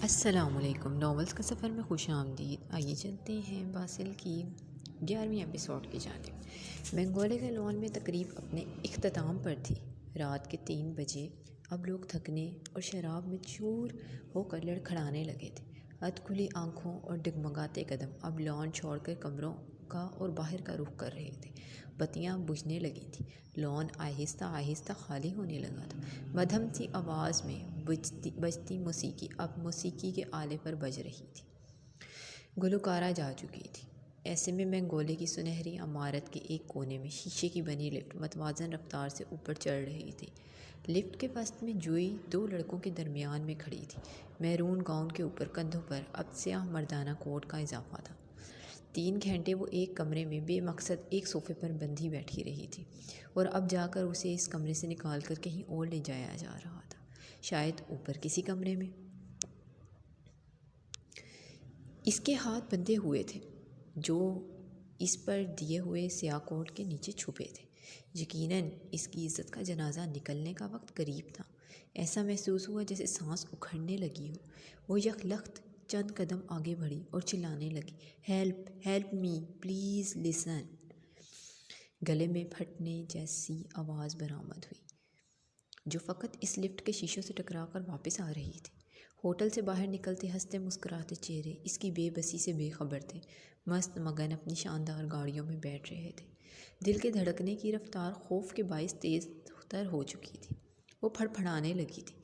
السلام علیکم۔ ناولس کا سفر میں خوش آمدید۔ آئیے چلتے ہیں باسل کی 11ویں ایپیسوڈ کی جانب۔ بنگولے کا لون میں تقریب اپنے اختتام پر تھی۔ رات کے 3 بجے اب لوگ تھکنے اور شراب میں چور ہو کر لڑکھڑانے لگے تھے۔ ادھ کھلی آنکھوں اور ڈگمگاتے قدم اب لان چھوڑ کر کمروں کا اور باہر کا رخ کر رہے تھے۔ بتیاں بجھنے لگی تھیں۔ لان آہستہ آہستہ خالی ہونے لگا تھا۔ مدھم سی آواز میں بجتی موسیقی اب موسیقی کے آلے پر بج رہی تھی۔ گلوکارہ جا چکی تھی۔ ایسے میں بنگولے کی سنہری عمارت کے ایک کونے میں شیشے کی بنی لفٹ متوازن رفتار سے اوپر چڑھ رہی تھی۔ لفٹ کے وسط میں جوئی 2 لڑکوں کے درمیان میں کھڑی تھی۔ میرون گاؤن کے اوپر کندھوں پر اب سیاہ مردانہ کوٹ کا اضافہ تھا۔ 3 گھنٹے وہ ایک کمرے میں بے مقصد ایک صوفے پر بندھی بیٹھی رہی تھی اور اب جا کر اسے اس کمرے سے نکال کر کہیں اور لے جایا جا رہا تھا، شاید اوپر کسی کمرے میں۔ اس کے ہاتھ بندھے ہوئے تھے جو اس پر دیے ہوئے سیاہ کوٹ کے نیچے چھپے تھے۔ یقیناً اس کی عزت کا جنازہ نکلنے کا وقت قریب تھا۔ ایسا محسوس ہوا جیسے سانس اکھڑنے لگی ہو۔ وہ یکلخت چند قدم آگے بڑھی اور چلانے لگی، help help me please listen. گلے میں پھٹنے جیسی آواز برآمد ہوئی جو فقط اس لفٹ کے شیشوں سے ٹکرا کر واپس آ رہی تھی۔ ہوٹل سے باہر نکلتے ہنستے مسکراتے چہرے اس کی بے بسی سے بے خبر تھے، مست مگن اپنی شاندار گاڑیوں میں بیٹھ رہے تھے۔ دل کے دھڑکنے کی رفتار خوف کے باعث تیز تر ہو چکی تھی۔ وہ پھڑپھڑانے لگی تھی،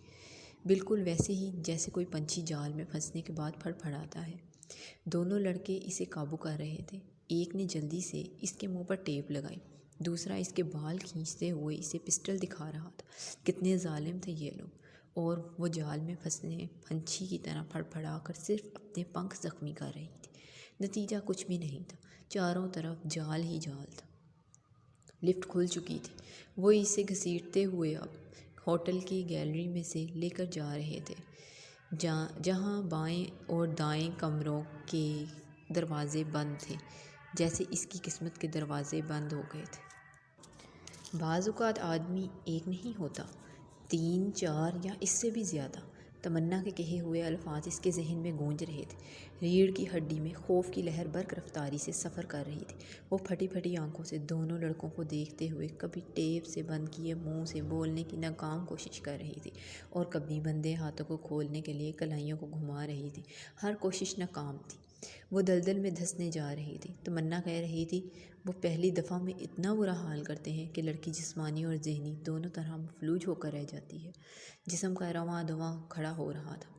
بالکل ویسے ہی جیسے کوئی پنچھی جال میں پھنسنے کے بعد پھڑپھڑاتا ہے۔ دونوں لڑکے اسے قابو کر رہے تھے۔ ایک نے جلدی سے اس کے منہ پر ٹیپ لگائی، دوسرا اس کے بال کھینچتے ہوئے اسے پسٹل دکھا رہا تھا۔ کتنے ظالم تھے یہ لوگ، اور وہ جال میں پھنسے پنچھی کی طرح پھڑپھڑا کر صرف اپنے پنکھ زخمی کر رہی تھی۔ نتیجہ کچھ بھی نہیں تھا، چاروں طرف جال ہی جال تھا۔ لفٹ کھل چکی تھی۔ وہ اسے گھسیٹتے ہوئے اب ہوٹل کی گیلری میں سے لے کر جا رہے تھے، جہاں بائیں اور دائیں کمروں کے دروازے بند تھے، جیسے اس کی قسمت کے دروازے بند ہو گئے تھے۔ بعض اوقات آدمی ایک نہیں ہوتا، 3 4 یا اس سے بھی زیادہ۔ تمنا کے کہے ہوئے الفاظ اس کے ذہن میں گونج رہے تھے۔ ریڑھ کی ہڈی میں خوف کی لہر برق رفتاری سے سفر کر رہی تھی۔ وہ پھٹی پھٹی آنکھوں سے دونوں لڑکوں کو دیکھتے ہوئے کبھی ٹیپ سے بند کیے منہ سے بولنے کی ناکام کوشش کر رہی تھی اور کبھی بندے ہاتھوں کو کھولنے کے لیے کلائیوں کو گھما رہی تھی۔ ہر کوشش ناکام تھی۔ وہ دلدل میں دھنسنے جا رہی تھی۔ تمنا کہہ رہی تھی، وہ پہلی دفعہ میں اتنا برا حال کرتے ہیں کہ لڑکی جسمانی اور ذہنی دونوں طرح مفلوج ہو کر رہ جاتی ہے۔ جسم کا رواں دواں کھڑا ہو رہا تھا۔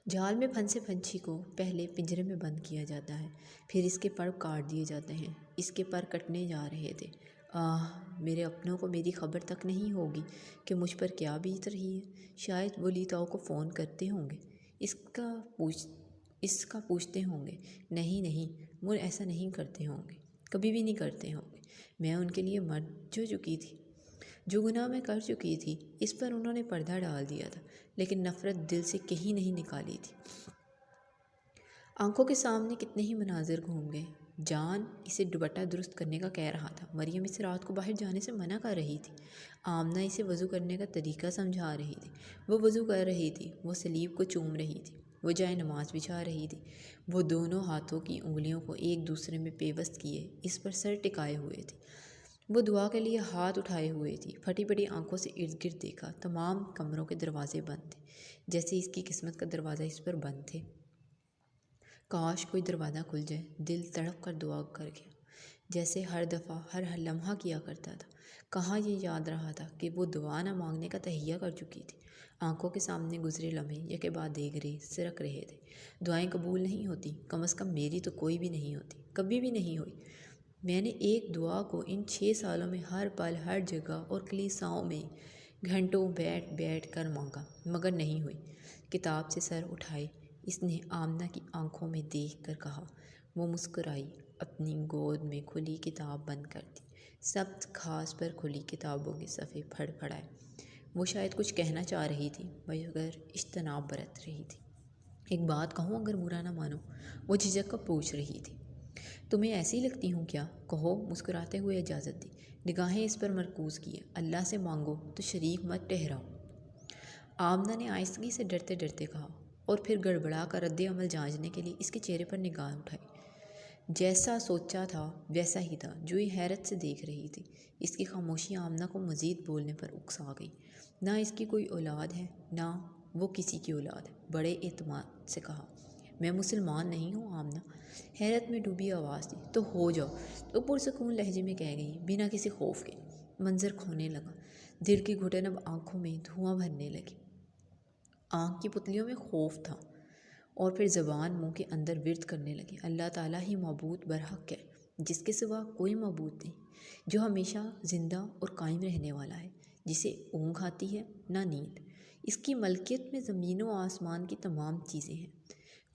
جال میں پھنسے پنچھی کو پہلے پنجرے میں بند کیا جاتا ہے، پھر اس کے پر کاٹ دیے جاتے ہیں۔ اس کے پر کٹنے جا رہے تھے۔ میرے اپنوں کو میری خبر تک نہیں ہوگی کہ مجھ پر کیا بیت رہی ہے۔ شاید وہ لیتاؤ کو فون کرتے ہوں گے، اس کا پوچھتے ہوں گے۔ نہیں، وہ ایسا نہیں کرتے ہوں گے، کبھی بھی نہیں کرتے ہوں گے۔ میں ان کے لیے مر جو چکی تھی، جو گناہ میں کر چکی تھی اس پر انہوں نے پردہ ڈال دیا تھا، لیکن نفرت دل سے کہیں نہیں نکالی تھی۔ آنکھوں کے سامنے کتنے ہی مناظر گھوم گئے۔ جان اسے دوپٹہ درست کرنے کا کہہ رہا تھا، مریم اسے رات کو باہر جانے سے منع کر رہی تھی، آمنہ اسے وضو کرنے کا طریقہ سمجھا رہی تھی، وہ وضو کر رہی تھی، وہ صلیب کو چوم رہی تھی، وہ جائے نماز بچھا رہی تھی، وہ دونوں ہاتھوں کی انگلیوں کو ایک دوسرے میں پیوست کیے اس پر سر ٹکائے ہوئے تھی، وہ دعا کے لیے ہاتھ اٹھائے ہوئے تھی۔ پھٹی پھٹی آنکھوں سے ارد گرد دیکھا، تمام کمروں کے دروازے بند تھے، جیسے اس کی قسمت کا دروازہ اس پر بند تھے۔ کاش کوئی دروازہ کھل جائے۔ دل تڑپ کر دعا کر گیا، جیسے ہر دفعہ ہر لمحہ کیا کرتا تھا۔ کہاں یہ یاد رہا تھا کہ وہ دعا نہ مانگنے کا تہیہ کر چکی تھی۔ آنکھوں کے سامنے گزرے لمحے یکے بعد دیگرے سرک رہے تھے۔ دعائیں قبول نہیں ہوتی، کم از کم میری تو کوئی بھی نہیں ہوتی، کبھی بھی نہیں ہوئی۔ میں نے ایک دعا کو ان 6 سالوں میں ہر پل ہر جگہ اور کلیساؤں میں گھنٹوں بیٹھ بیٹھ کر مانگا، مگر نہیں ہوئی۔ کتاب سے سر اٹھائے اس نے آمنہ کی آنکھوں میں دیکھ کر کہا۔ وہ مسکرائی، اپنی گود میں کھلی کتاب بند کر دی، سبز گھاس پر کھلی کتابوں کے صفحے پھڑ پھڑائے۔ وہ شاید کچھ کہنا چاہ رہی تھی مگر اجتناب برت رہی تھی۔ ایک بات کہوں اگر برا نہ مانو، وہ جھجک کر پوچھ رہی تھی۔ تمہیں ایسی لگتی ہوں کیا؟ کہو، مسکراتے ہوئے اجازت دی۔ نگاہیں اس پر مرکوز کیے۔ اللہ سے مانگو تو شریک مت ٹھہراؤ، آمنہ نے آہستگی سے ڈرتے ڈرتے کہا، اور پھر گڑبڑا کر رد عمل جانچنے کے لیے اس کے چہرے پر نگاہ اٹھائی۔ جیسا سوچا تھا ویسا ہی تھا، جوئی حیرت سے دیکھ رہی تھی۔ اس کی خاموشی آمنہ کو مزید بولنے پر اکسا گئی۔ نہ اس کی کوئی اولاد ہے، نہ وہ کسی کی اولاد ہے۔ بڑے اعتماد سے کہا، میں مسلمان نہیں ہوں آمنہ۔ حیرت میں ڈوبی آواز تھی، تو ہو جاؤ، تو پرسکون لہجے میں کہہ گئی، بنا کسی خوف کے۔ منظر کھونے لگا، دل کی گھٹن اب آنکھوں میں دھواں بھرنے لگی۔ آنکھ کی پتلیوں میں خوف تھا، اور پھر زبان منہ کے اندر ورد کرنے لگی، اللہ تعالیٰ ہی معبود برحق ہے، جس کے سوا کوئی معبود نہیں، جو ہمیشہ زندہ اور قائم رہنے والا ہے، جسے اونگ آتی ہے نہ نیند۔ اس کی ملکیت میں زمین و آسمان کی تمام چیزیں ہیں۔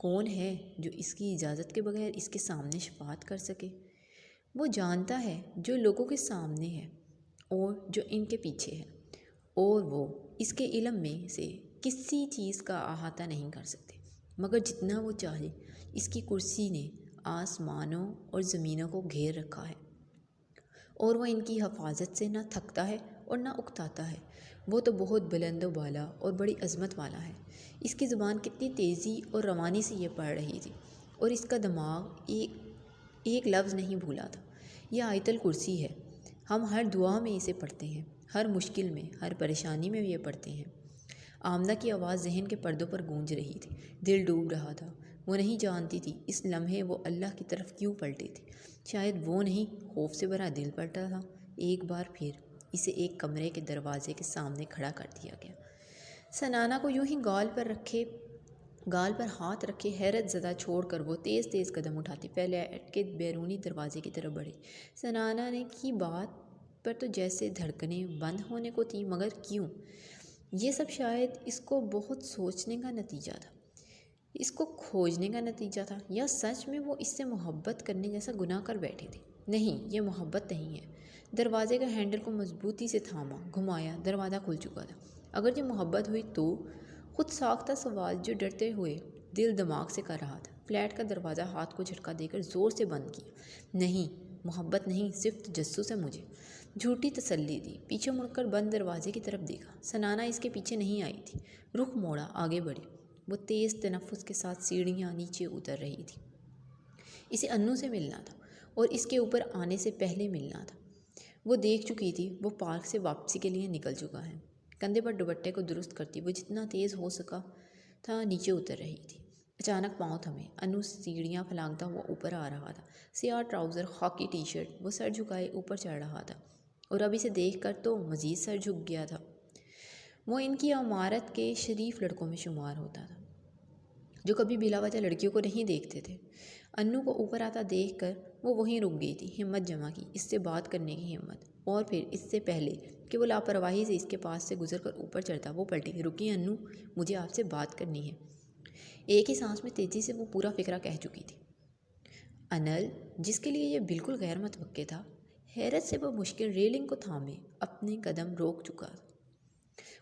کون ہے جو اس کی اجازت کے بغیر اس کے سامنے شفاعت کر سکے؟ وہ جانتا ہے جو لوگوں کے سامنے ہے اور جو ان کے پیچھے ہے، اور وہ اس کے علم میں سے کسی چیز کا احاطہ نہیں کر سکتے، مگر جتنا وہ چاہے۔ اس کی کرسی نے آسمانوں اور زمینوں کو گھیر رکھا ہے، اور وہ ان کی حفاظت سے نہ تھکتا ہے اور نہ اکتاتا ہے۔ وہ تو بہت بلند و بالا اور بڑی عظمت والا ہے۔ اس کی زبان کتنی تیزی اور روانی سے یہ پڑھ رہی تھی، اور اس کا دماغ ایک لفظ نہیں بھولا تھا۔ یہ آیت الکرسی ہے، ہم ہر دعا میں اسے پڑھتے ہیں، ہر مشکل میں، ہر پریشانی میں یہ پڑھتے ہیں۔ آمنہ کی آواز ذہن کے پردوں پر گونج رہی تھی، دل ڈوب رہا تھا۔ وہ نہیں جانتی تھی اس لمحے وہ اللہ کی طرف کیوں پلٹی تھی۔ شاید وہ نہیں، خوف سے بھرا دل پلٹا تھا۔ ایک بار پھر اسے ایک کمرے کے دروازے کے سامنے کھڑا کر دیا گیا۔ سنانا کو یوں ہی گال پر ہاتھ رکھے حیرت زدہ چھوڑ کر وہ تیز تیز قدم اٹھاتی فلیٹ کے بیرونی دروازے کی طرف بڑھی۔ سنانا نے کی بات پر تو جیسے دھڑکنیں بند ہونے کو تھیں، مگر کیوں؟ یہ سب شاید اس کو بہت سوچنے کا نتیجہ تھا، اس کو کھوجنے کا نتیجہ تھا، یا سچ میں وہ اس سے محبت کرنے جیسا گناہ کر بیٹھے تھے۔ نہیں، یہ محبت نہیں ہے۔ دروازے کا ہینڈل کو مضبوطی سے تھاما، گھمایا، دروازہ کھل چکا تھا۔ اگر یہ محبت ہوئی تو؟ خود ساختہ سوال جو ڈرتے ہوئے دل دماغ سے کر رہا تھا۔ فلیٹ کا دروازہ ہاتھ کو جھٹکا دے کر زور سے بند کیا۔ نہیں، محبت نہیں، صرف تجسس ہے مجھے۔ جھوٹی تسلی دی، پیچھے مڑ کر بند دروازے کی طرف دیکھا۔ سنانا اس کے پیچھے نہیں آئی تھی۔ رخ موڑا، آگے بڑھی۔ وہ تیز تنفس کے ساتھ سیڑھیاں نیچے اتر رہی تھی۔ اسے انو سے ملنا تھا، اور اس کے اوپر آنے سے پہلے ملنا تھا۔ وہ دیکھ چکی تھی، وہ پارک سے واپسی کے لیے نکل چکا ہے۔ کندھے پر دوپٹے کو درست کرتی وہ جتنا تیز ہو سکا تھا نیچے اتر رہی تھی۔ اچانک پاؤں تھمے، انو سیڑھیاں پھلانگتا ہوا اوپر آ رہا تھا۔ سیاہ ٹراؤزر، خاکی ٹی شرٹ، وہ سر جھکائے اوپر چڑھ رہا تھا، اور اب اسے دیکھ کر تو مزید سر جھک گیا تھا۔ وہ ان کی عمارت کے شریف لڑکوں میں شمار ہوتا تھا، جو کبھی بلا وجہ لڑکیوں کو نہیں دیکھتے تھے۔ انو کو اوپر آتا دیکھ کر وہ وہیں رک گئی تھی، ہمت جمع کی، اس سے بات کرنے کی ہمت، اور پھر اس سے پہلے کہ وہ لاپرواہی سے اس کے پاس سے گزر کر اوپر چڑھتا، وہ پلٹی، رکی انو، مجھے آپ سے بات کرنی ہے۔ ایک ہی سانس میں تیزی سے وہ پورا فکرہ کہہ چکی تھی۔ انل، جس کے لیے یہ بالکل غیر متوقع تھا، حیرت سے وہ مشکل ریلنگ کو تھامے اپنے قدم روک چکا تھا۔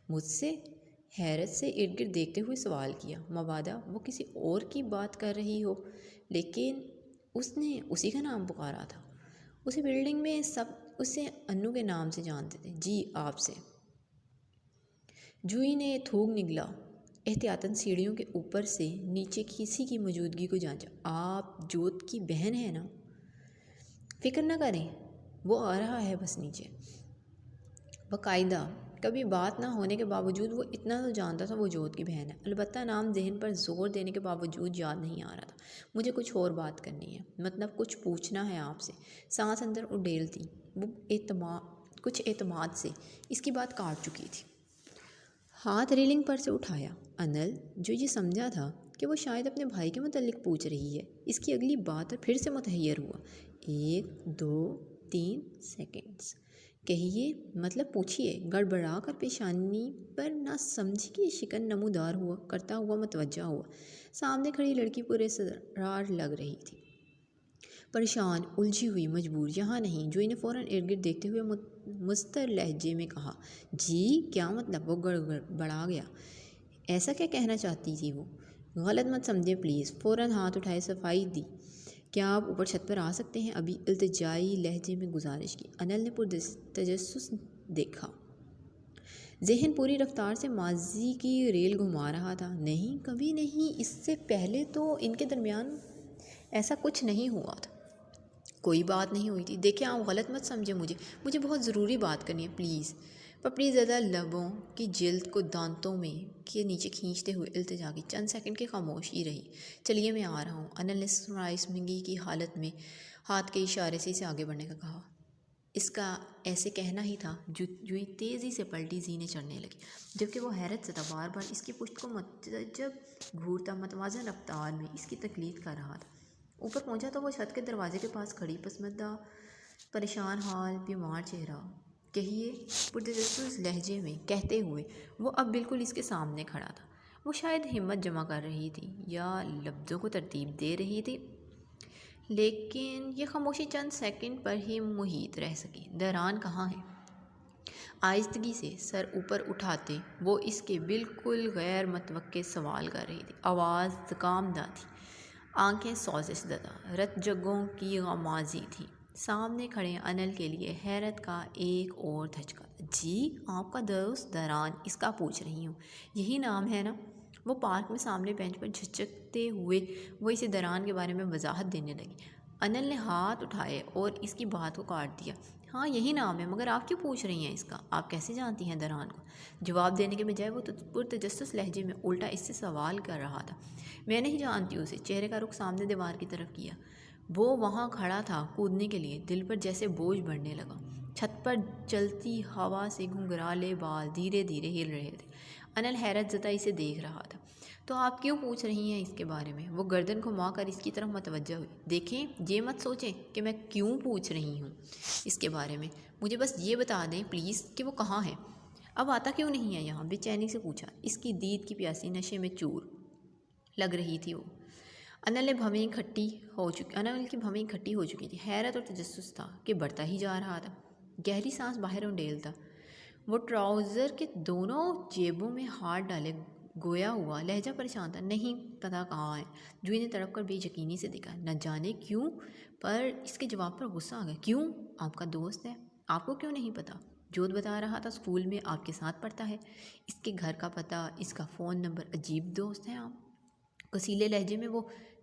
مجھ سے؟ حیرت سے ارد گرد دیکھتے ہوئے سوال کیا، مبادا وہ کسی اور کی بات کر رہی ہو، لیکن اس نے اسی کا نام پکارا تھا۔ اسی بلڈنگ میں سب اسے انو کے نام سے جانتے تھے۔ جی، آپ سے۔ جوئی نے تھوک نگلا، احتیاطاً سیڑھیوں کے اوپر سے نیچے کسی کی موجودگی کو جانچا۔ آپ جوت کی بہن ہیں نا؟ فکر نہ کریں، وہ آ رہا ہے بس نیچے۔ باقاعدہ کبھی بات نہ ہونے کے باوجود وہ اتنا تو جانتا تھا وہ جوت کی بہن ہے، البتہ نام ذہن پر زور دینے کے باوجود یاد نہیں آ رہا تھا۔ مجھے کچھ اور بات کرنی ہے، مطلب کچھ پوچھنا ہے آپ سے۔ سانس اندر اڈیلتی وہ کچھ اعتماد سے اس کی بات کاٹ چکی تھی۔ ہاتھ ریلنگ پر سے اٹھایا۔ انل، جو یہ سمجھا تھا کہ وہ شاید اپنے بھائی کے متعلق پوچھ رہی ہے، اس کی اگلی بات پر پھر سے متحیر ہوا۔ 1 2 3 سیکنڈز۔ کہیے، مطلب پوچھیے۔ گڑبڑا کر پیشانی پر نہ سمجھی کی شکن نمودار ہوا کرتا ہوا متوجہ ہوا۔ سامنے کھڑی لڑکی پراسرار لگ رہی تھی، پریشان، الجھی ہوئی، مجبور۔ یہاں نہیں، جوئی نے فوراً ارد گرد دیکھتے ہوئے مستر لہجے میں کہا۔ جی، کیا مطلب؟ وہ گڑبڑا گیا۔ ایسا کیا کہنا چاہتی تھی وہ؟ غلط مت سمجھیں پلیز۔ فوراً ہاتھ اٹھائے صفائی دی۔ کیا آپ اوپر چھت پر آ سکتے ہیں ابھی؟ التجائی لہجے میں گزارش کی۔ انل نے پرتجسس دیکھا۔ ذہن پوری رفتار سے ماضی کی ریل گھما رہا تھا۔ نہیں، کبھی نہیں، اس سے پہلے تو ان کے درمیان ایسا کچھ نہیں ہوا تھا، کوئی بات نہیں ہوئی تھی۔ دیکھیں، آپ غلط مت سمجھیں مجھے بہت ضروری بات کرنی ہے پلیز۔ پپڑی زدہ لبوں کی جلد کو دانتوں میں کے نیچے کھینچتے ہوئے التجا کی چند سیکنڈ کی خاموشی رہی۔ چلیے میں آ رہا ہوں، انل نے سراسیمگی کی حالت میں ہاتھ کے اشارے سے اسے آگے بڑھنے کا کہا۔ اس کا ایسے کہنا ہی تھا جوئی تیزی سے پلٹی زینے چڑھنے لگی، جبکہ وہ حیرت زدہ بار بار اس کی پشت کو متعجب گھورتا متوازن رفتار میں اس کی تقلید کر رہا تھا۔ اوپر پہنچا تو وہ چھت کے دروازے کے پاس کھڑی پسماندہ پریشان حال بیمار چہرہ کہیے پرتجسس لہجے میں کہتے ہوئے وہ اب بالکل اس کے سامنے کھڑا تھا۔ وہ شاید ہمت جمع کر رہی تھی یا لفظوں کو ترتیب دے رہی تھی، لیکن یہ خاموشی چند سیکنڈ پر ہی محیط رہ سکی۔ دران کہاں ہے؟ آہستگی سے سر اوپر اٹھاتے وہ اس کے بالکل غیر متوقع سوال کر رہی تھی۔ آواز زکامدہ تھی، آنکھیں سوزش زدہ رت جگوں کی غمازی تھی۔ سامنے کھڑے انل کے لیے حیرت کا ایک اور دھچکا۔ جی، آپ کا دوست دران، اس کا پوچھ رہی ہوں، یہی نام ہے نا؟ وہ پارک میں سامنے بینچ پر جھچکتے ہوئے وہ اسے دران کے بارے میں وضاحت دینے لگی۔ انل نے ہاتھ اٹھائے اور اس کی بات کو کاٹ دیا۔ ہاں، یہی نام ہے، مگر آپ کیوں پوچھ رہی ہیں اس کا؟ آپ کیسے جانتی ہیں دران کو؟ جواب دینے کے بجائے وہ پرتجسس لہجے میں الٹا اس سے سوال کر رہا تھا۔ میں نہیں جانتی اسے۔ چہرے کا رخ سامنے دیوار کی طرف کیا۔ وہ وہاں کھڑا تھا کودنے کے لیے، دل پر جیسے بوجھ بڑھنے لگا۔ چھت پر چلتی ہوا سے گھنگھرالے بال دھیرے دھیرے ہل رہے تھے۔ انل حیرت زدہ اسے دیکھ رہا تھا۔ تو آپ کیوں پوچھ رہی ہیں اس کے بارے میں؟ وہ گردن گھما کر اس کی طرف متوجہ ہوئی۔ دیکھیں، یہ مت سوچیں کہ میں کیوں پوچھ رہی ہوں اس کے بارے میں، مجھے بس یہ بتا دیں پلیز کہ وہ کہاں ہے؟ اب آتا کیوں نہیں ہے یہاں؟ بے چینی سے پوچھا۔ اس کی دید کی پیاسی نشے میں چور لگ رہی تھی وہ۔ انل کی بھویں کھٹی ہو چکی تھی۔ حیرت اور تجسس تھا کہ بڑھتا ہی جا رہا تھا۔ گہری سانس باہر انڈیلتا وہ ٹراؤزر کے دونوں جیبوں میں ہاتھ ڈالے گویا ہوا لہجہ پریشان تھا۔ نہیں پتہ کہاں ہے، جوئی نے تڑپ کر بے یقینی سے دیکھا۔ نہ جانے کیوں، پر اس کے جواب پر غصہ آ گیا۔ کیوں؟ آپ کا دوست ہے، آپ کو کیوں نہیں پتہ؟ جوت بتا رہا تھا اسکول میں آپ کے ساتھ پڑھتا ہے، اس کے گھر کا پتہ، اس کا فون نمبر۔ عجیب دوست ہیں آپ۔ کسیلے لہجے میں وہ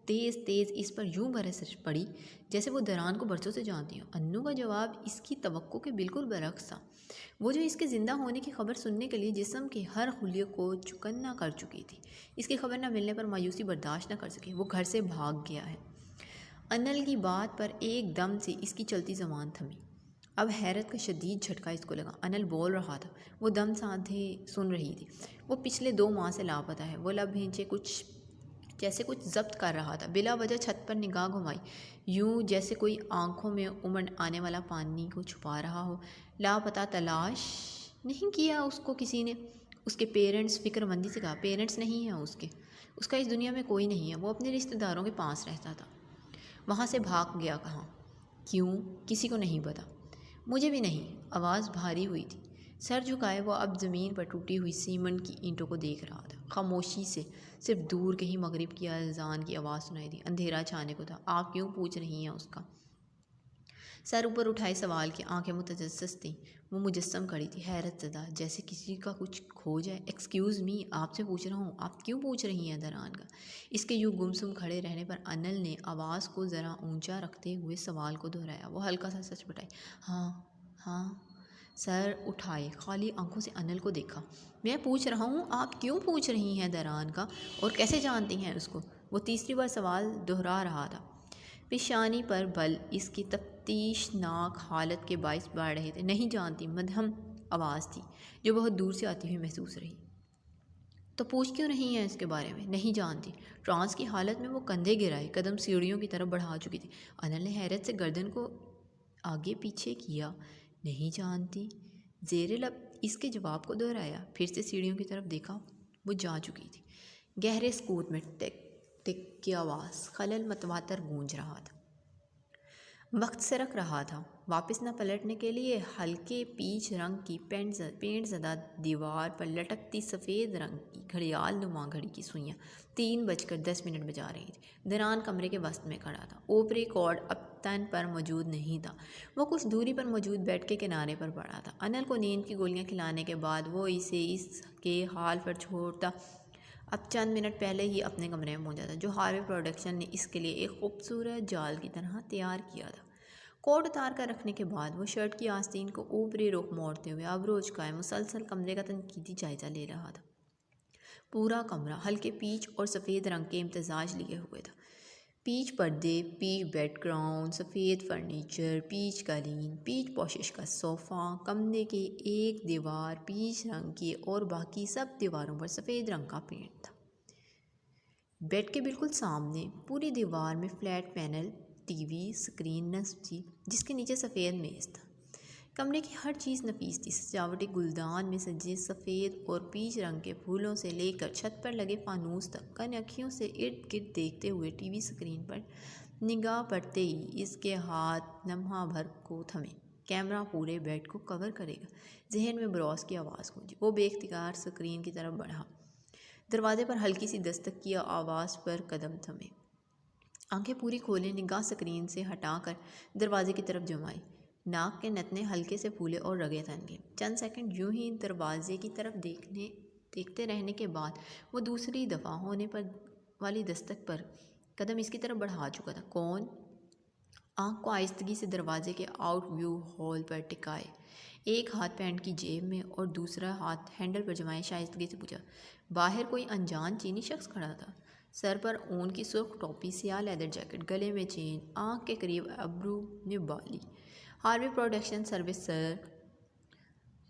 تیز اس پر یوں برس پڑی جیسے وہ دران کو برسوں سے جانتی ہو۔ انو کا جواب اس کی توقع کے بالکل برعکس تھا۔ وہ جو اس کے زندہ ہونے کی خبر سننے کے لیے جسم کے ہر خلیے کو چکنا کر چکی تھی، اس کی خبر نہ ملنے پر مایوسی برداشت نہ کر سکی۔ وہ گھر سے بھاگ گیا ہے۔ انل کی بات پر ایک دم سے اس کی چلتی زبان تھمی۔ اب حیرت کا شدید جھٹکا اس کو لگا۔ انل بول رہا تھا، وہ دم ساندھے سن رہی تھی۔ وہ پچھلے 2 ماہ سے لاپتہ ہے۔ وہ لب بھینچے جیسے کچھ ضبط کر رہا تھا۔ بلا وجہ چھت پر نگاہ گھمائی، یوں جیسے کوئی آنکھوں میں امڑ آنے والا پانی کو چھپا رہا ہو۔ لاپتہ تلاش نہیں کیا اس کو کسی نے؟ اس کے پیرنٹس؟ فکر مندی سے کہا، پیرنٹس نہیں ہیں اس کا اس دنیا میں کوئی نہیں ہے۔ وہ اپنے رشتہ داروں کے پاس رہتا تھا۔ وہاں سے بھاگ گیا کہاں؟ کیوں؟ کسی کو نہیں پتا۔ مجھے بھی نہیں۔ آواز بھاری ہوئی تھی۔ سر جھکائے وہ اب زمین پر ٹوٹی ہوئی سیمنٹ کی اینٹوں کو دیکھ رہا تھا۔ خاموشی سے صرف دور کہیں مغرب کی اذان کی آواز سنائی دی۔ اندھیرا چھانے کو تھا۔ آپ کیوں پوچھ رہی ہیں اس کا؟ سر اوپر اٹھائے سوال کی آنکھیں متجسس تھیں۔ وہ مجسم کھڑی تھی، حیرت زدہ، جیسے کسی کا کچھ کھو جائے۔ ایکسکیوز می، آپ سے پوچھ رہا ہوں، آپ کیوں پوچھ رہی ہیں دران کا؟ اس کے یوں گمسم کھڑے رہنے پر انل نے آواز کو ذرا اونچا رکھتے ہوئے سوال کو دہرایا۔ وہ ہلکا سا سچ بٹائی۔ ہاں۔ سر اٹھائے خالی آنکھوں سے انل کو دیکھا۔ میں پوچھ رہا ہوں، آپ کیوں پوچھ رہی ہیں دران کا، اور کیسے جانتی ہیں اس کو؟ وہ تیسری بار سوال دہرا رہا تھا۔ پیشانی پر بل اس کی تفتیشناک حالت کے باعث بڑھ رہے تھے۔ نہیں جانتی، مدھم آواز تھی جو بہت دور سے آتی ہوئی محسوس رہی۔ تو پوچھ کیوں رہی ہیں اس کے بارے میں؟ نہیں جانتی۔ ٹرانس کی حالت میں وہ کندھے گرائے قدم سیڑھیوں کی طرف بڑھا چکی تھی۔ انل نے حیرت سے گردن کو آگے پیچھے کیا۔ نہیں جانتی، زیر لب اس کے جواب کو دہرایا۔ پھر سے سیڑھیوں کی طرف دیکھا، وہ جا چکی تھی۔ گہرے سکوت میں ٹک ٹک کی آواز خلل متواتر گونج رہا تھا۔ وقت سرک رہا تھا۔ واپس نہ پلٹنے کے لیے ہلکے پیچ رنگ کی پینٹ زدہ دیوار پر لٹکتی سفید رنگ کی گھڑیال نما گھڑی کی سوئیاں 3:10 بجا رہی تھیں۔ دران کمرے کے وسط میں کھڑا تھا۔ اوپری کارڈ اب تن پر موجود نہیں تھا، وہ کچھ دوری پر موجود بیڈ کے کنارے پر پڑا تھا۔ انل کو نیند کی گولیاں کھلانے کے بعد وہ اسے اس کے حال پر چھوڑتا اب چند منٹ پہلے ہی اپنے کمرے میں پہنچا تھا، جو ہاروے پروڈکشن نے اس کے لیے ایک خوبصورت جال کی طرح تیار کیا تھا۔ کوٹ اتار کر رکھنے کے بعد وہ شرٹ کی آستین کو اوپری رخ موڑتے ہوئے ابرو اچکائے مسلسل کمرے کا تنقیدی جائزہ لے رہا تھا۔ پورا کمرہ ہلکے پیچ اور سفید رنگ کے امتزاج لیے ہوئے تھا۔ پیچ پردے، پیچ بیڈ گراؤنڈ، سفید فرنیچر، پیچ قالین، پیچ پوشش کا صوفہ، کمرے کی ایک دیوار پیچ رنگ کی اور باقی سب دیواروں پر سفید رنگ کا پینٹ تھا۔ بیڈ کے بالکل سامنے پوری دیوار میں flat panel T V screen نصب تھی، جس کے نیچے سفید میز تھا۔ کمرے کی ہر چیز نفیس تھی، سجاوٹی گلدان میں سجے سفید اور پیچ رنگ کے پھولوں سے لے کر چھت پر لگے فانوس تک۔ کن اکھیوں سے ارد گرد دیکھتے ہوئے ٹی وی اسکرین پر نگاہ پڑتے ہی اس کے ہاتھ لمحہ بھر کو تھمے۔ کیمرہ پورے بیڈ کو کور کرے گا، ذہن میں براس کی آواز گونجی۔ وہ بے اختیار اسکرین کی طرف بڑھا، دروازے پر ہلکی سی دستک کی آواز پر قدم تھمے۔ آنکھیں پوری کھولے نگاہ اسکرین سے ہٹا کر دروازے کی طرف جمائی۔ ناک کے نتنے ہلکے سے پھولے اور رگیں تن گئیں۔ چند سیکنڈ یوں ہی دروازے کی طرف دیکھتے رہنے کے بعد وہ دوسری دفعہ ہونے پر والی دستک پر قدم اس کی طرف بڑھا چکا تھا۔ کون؟ آنکھ کو آہستگی سے دروازے کے آؤٹ ویو ہول پر ٹکائے، ایک ہاتھ پینٹ کی جیب میں اور دوسرا ہاتھ ہینڈل پر جمائے شائستگی سے پوچھا۔ باہر کوئی انجان چینی شخص کھڑا تھا، سر پر اون کی سرخ ٹوپی، سیاہ لیدر جیکٹ، گلے میں چین، آنکھ کے قریب ابرو میں بالی۔ ہاروے پروڈکشن سروس سر،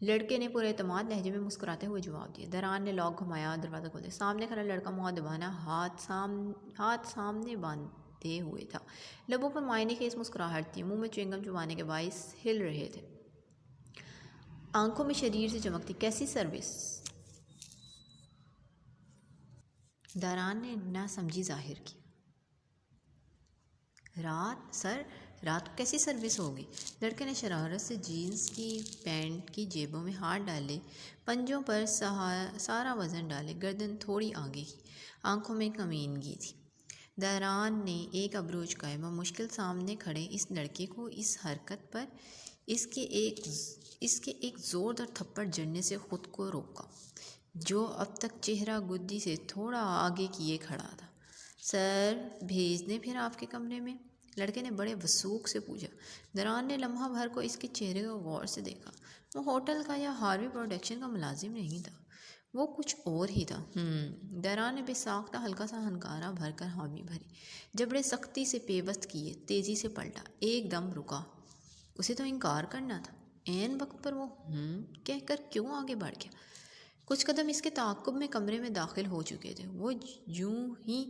لڑکے نے پورے اعتماد لہجے میں مسکراتے ہوئے جواب دیا۔ دران نے لاک گھمایا اور دروازہ کھولتے سامنے کھڑا لڑکا مؤدبانہ ہاتھ سامنے باندھے ہوئے تھا، لبوں پر معائنی خیز مسکراہٹ تھی، منہ میں چیونگم چبانے کے باعث ہل رہے تھے، آنکھوں میں شریر سے چمک تھی۔ کیسی سروس؟ دران نے ناسمجھی ظاہر کی۔ سر رات کو کیسی سروس ہوگی؟ لڑکے نے شرارت سے جینس کی پینٹ کی جیبوں میں ہاتھ ڈالے، پنجوں پر سارا وزن ڈالے، گردن تھوڑی آگے کی، آنکھوں میں کمینگی تھی۔ دران نے ایک ابرو اچکائے، بمشکل سامنے کھڑے اس لڑکے کو اس حرکت پر اس کے ایک زوردار تھپڑ جڑنے سے خود کو روکا، جو اب تک چہرہ گدی سے تھوڑا آگے کیے کھڑا تھا۔ سر بھیج دیں پھر آپ کے کمرے میں؟ لڑکے نے بڑے وثوق سے پوچھا۔ دران نے لمحہ بھر کو اس کے چہرے کو غور سے دیکھا۔ وہ ہوٹل کا یا ہاروے پروڈکشن کا ملازم نہیں تھا، وہ کچھ اور ہی تھا۔ دران نے بے ساختہ ہلکا سا ہنکارا بھر کر حامی بھری، جبڑے سختی سے پیوست کیے، تیزی سے پلٹا، ایک دم رکا۔ اسے تو انکار کرنا تھا۔ عین وقت پر وہ کہہ کر کیوں آگے بڑھ گیا؟ کچھ قدم اس کے تعاقب میں کمرے میں داخل ہو چکے تھے۔ وہ یوں ہی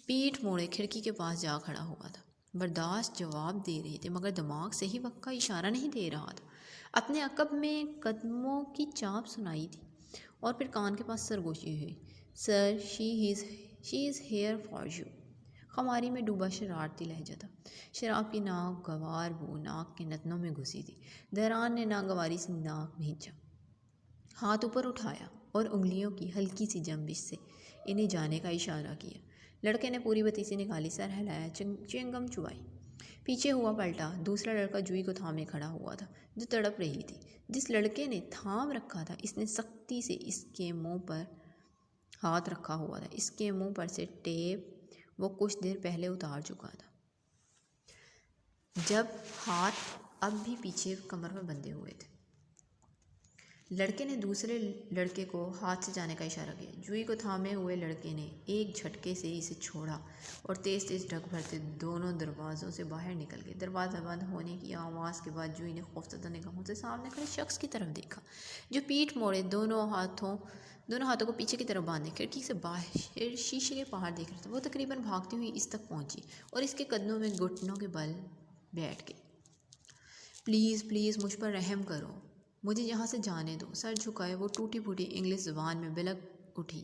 پیٹھ موڑے کھڑکی کے پاس جا کھڑا ہوا تھا۔ برداشت جواب دے رہے تھے، مگر دماغ صحیح وقت کا اشارہ نہیں دے رہا تھا۔ اپنے عقب میں قدموں کی چانپ سنائی دی اور پھر کان کے پاس سرگوشی ہوئی۔ سر شی از ہیئر فار یو۔ خماری میں ڈوبا شرارتی لہجہ تھا۔ شراب کی ناگوار بو ناک کے نتنوں میں گھسی تھی۔ دران نے ناگواری سے ناک بھینچا، ہاتھ اوپر اٹھایا اور انگلیوں کی ہلکی سی جنبش سے انہیں جانے کا اشارہ کیا۔ لڑکے نے پوری بتیسی نکالی، سر ہلایا، چیونگم چبائی، پیچھے ہوا پلٹا۔ دوسرا لڑکا جوئی کو تھامے کھڑا ہوا تھا، جو تڑپ رہی تھی۔ جس لڑکے نے تھام رکھا تھا، اس نے سختی سے اس کے منہ پر ہاتھ رکھا ہوا تھا۔ اس کے منہ پر سے ٹیپ وہ کچھ دیر پہلے اتار چکا تھا، جب ہاتھ اب بھی پیچھے کمر میں بندھے ہوئے تھے۔ لڑکے نے دوسرے لڑکے کو ہاتھ سے جانے کا اشارہ کیا۔ جوئی کو تھامے ہوئے لڑکے نے ایک جھٹکے سے اسے چھوڑا اور تیز تیز ڈھک بھرتے دونوں دروازوں سے باہر نکل گئے۔ دروازہ بند ہونے کی آواز کے بعد جوئی نے خوفزدہ نگاہوں سے سامنے کھڑے شخص کی طرف دیکھا، جو پیٹھ موڑے دونوں ہاتھوں کو پیچھے کی طرف باندھے کھڑکی سے باہر شیشے کے پار دیکھ رہا تھا۔ وہ تقریباً بھاگتی ہوئی اس تک پہنچی اور اس کے قدموں میں گھٹنوں کے بل بیٹھ گئی۔ پلیز پلیز مجھ پر رحم کرو، مجھے یہاں سے جانے دو۔ سر جھکائے وہ ٹوٹی پھوٹی انگلش زبان میں بلک اٹھی۔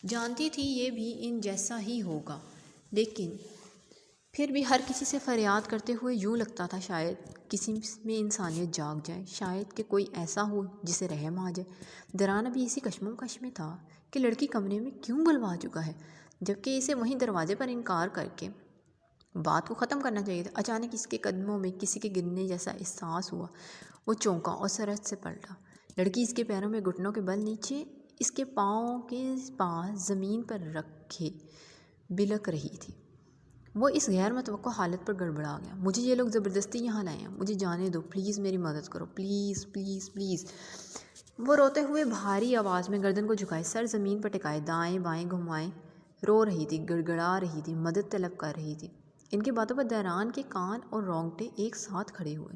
جانتی تھی یہ بھی ان جیسا ہی ہوگا، لیکن پھر بھی ہر کسی سے فریاد کرتے ہوئے یوں لگتا تھا شاید کسی میں انسانیت جاگ جائے، شاید کہ کوئی ایسا ہو جسے رحم آ جائے۔ دران ابھی اسی کشمکش میں تھا کہ لڑکی کمرے میں کیوں بلوا چکا ہے، جبکہ اسے وہیں دروازے پر انکار کر کے بات کو ختم کرنا چاہیے تھا۔ اچانک اس کے قدموں میں کسی کے گرنے جیسا احساس ہوا۔ وہ چونکا اور سرعت سے پلٹا۔ لڑکی اس کے پیروں میں گھٹنوں کے بل نیچے اس کے پاؤں کے پاس زمین پر رکھے بلک رہی تھی۔ وہ اس غیر متوقع حالت پر گڑبڑا گیا۔ مجھے یہ لوگ زبردستی یہاں لائے ہیں، مجھے جانے دو، پلیز میری مدد کرو، پلیز پلیز پلیز۔ وہ روتے ہوئے بھاری آواز میں گردن کو جھکائے، سر زمین پر ٹکائے، دائیں بائیں گھمائے رو رہی تھی، گڑ گڑا رہی تھی، مدد طلب کر رہی تھی۔ ان کی باتوں پر دران کے کان اور رونگٹے ایک ساتھ کھڑے ہوئے۔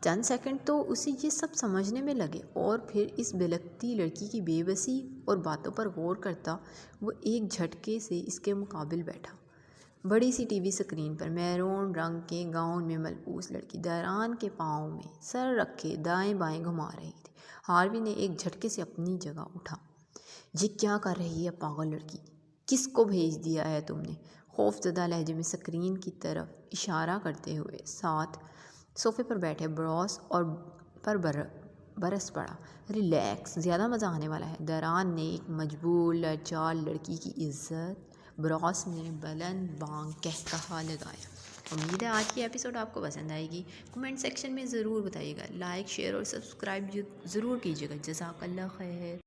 چند سیکنڈ تو اسے یہ سب سمجھنے میں لگے، اور پھر اس بلکتی لڑکی کی بے بسی اور باتوں پر غور کرتا وہ ایک جھٹکے سے اس کے مقابل بیٹھا۔ بڑی سی ٹی وی اسکرین پر میرون رنگ کے گاؤن میں ملبوس لڑکی دران کے پاؤں میں سر رکھے دائیں بائیں گھما رہی تھی۔ ہاروی نے ایک جھٹکے سے اپنی جگہ اٹھا۔ یہ کیا کر رہی ہے پاگل لڑکی، کس کو بھیج دیا ہے تم نے؟ خوف زدہ لہجے میں اسکرین کی طرف اشارہ کرتے ہوئے ساتھ صوفے پر بیٹھے بروس اور پر برس پڑا۔ ریلیکس، زیادہ مزہ آنے والا ہے۔ دران نے ایک مجبور لاچار لڑکی کی عزت بروس نے بلند بانگ قہقہا لگایا۔ امید ہے آج کی ایپیسوڈ آپ کو پسند آئے گی۔ کمنٹ سیکشن میں ضرور بتائیے گا، لائک شیئر اور سبسکرائب ضرور کیجیے گا۔ جزاک اللہ خیر۔